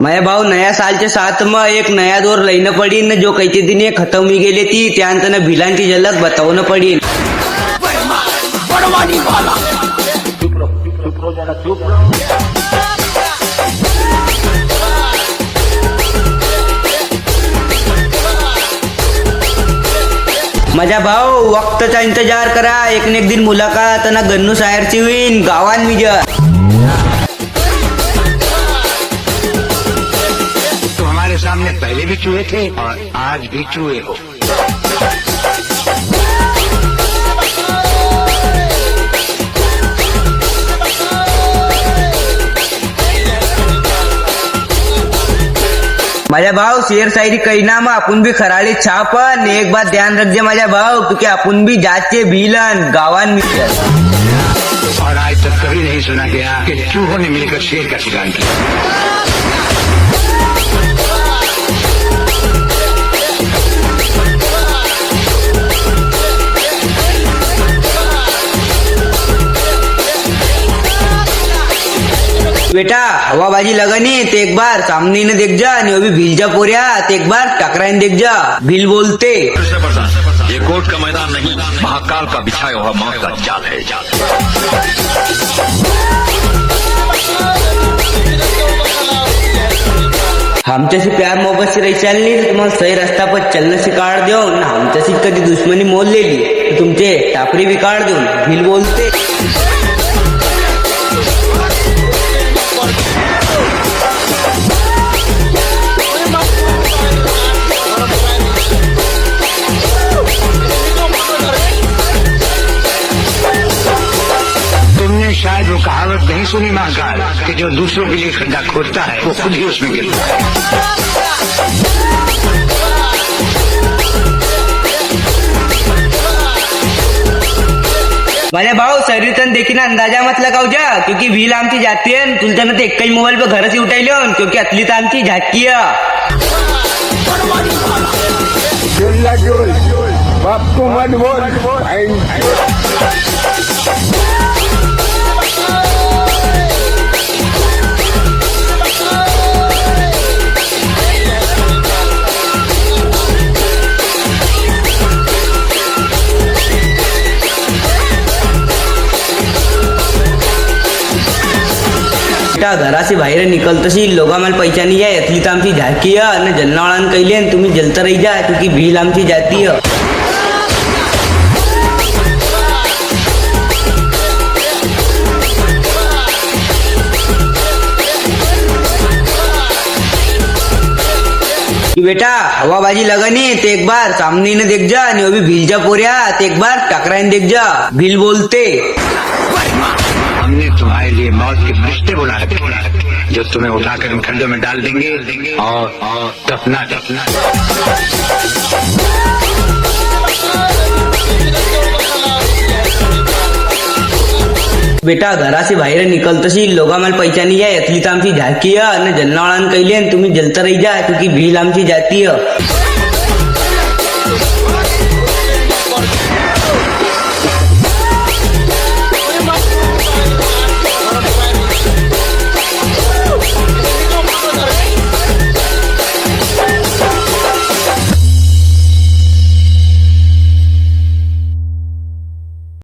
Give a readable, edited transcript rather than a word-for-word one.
मैं भाऊ नया साल के साथ में एक नया दौर लेना पड़ी न जो कहते दिन ये खत्म ही गेली ती त्यांत न भिलान की झलक बतावणं पडी। माझ्या भाऊ वक्तचा इंतजार करा, एक न एक दिन मुलाकात ना गन्नू शायरची होईन गावान मिजा। हमारे सामने पहले भी चूहे थे और आज भी चूहे हो। माझ्या भाऊ शेर शायरी कहना में अपन भी खराली छापन, एक बात ध्यान रखजे माझ्या भाऊ, क्योंकि अपन भी जातचे भीलन गावान मित्र। और आज तक कभी नहीं सुना गया कि चूहों ने मिलकर शेर का शिकार किया। बेटा हवाबाजी लगनी तो एक बार सामने न देख जा, नहीं भी भील जा पोरिया तो एक बार टकराइन देख जा, भील बोलते। ये कोर्ट का मैदान नहीं, महाकाल का बिछाया हुआ मौत का जाल है। हमच्याशी प्यार मोहब्बत से रही चलनी तो तुम्हाला सही रास्ता पर चलना सिखाड़ दो ना, हमच्याशी कधी दुश्मनी मोल लेली तो तुमचे टापरी भी काढ देऊन भील बोलते। शायद वो कहावत नहीं सुनी महाकाल कि जो दूसरों के लिए खड्डा खोदता है वो खुद ही उसमें गिरता है। माझ्या भाऊ शरीर तन देखील अंदाजा मत लगाऊ जा, क्योंकि भील आमची जाती है तुमच्या ना एक मोबाईल पर घरच उठाइले क्योंकि असली तर आमची झाकी बाप को मत बोल। घराशी बाहेर निकलतशी लोक आम्हाला पैशानी आहे, यातली तर आमची झाकी आणि जलनावळान कैले तुम्ही जलत रही जा, क्योंकि भील आमची जाती है। बेटा हवाबाजी लगनी तो एक बार सामने न देख जा, नहीं भी भील जा पोरिया तो एक बार टकराइन देख जा, भील बोलते। हमने तुम्हारे लिए मौत के रिश्ते बुला रखे जो तुम्हें उठाकर इन खड्डों में डाल देंगे और दफना दफना। बेटा घराशी बाहेर निकलतशी लोक आम्हाला पैशानी आहे, यातली तर आमची झाकी आणि जलनावळान कैले तुम्ही जलत रही जा, क्योंकि भील आमची जाती है।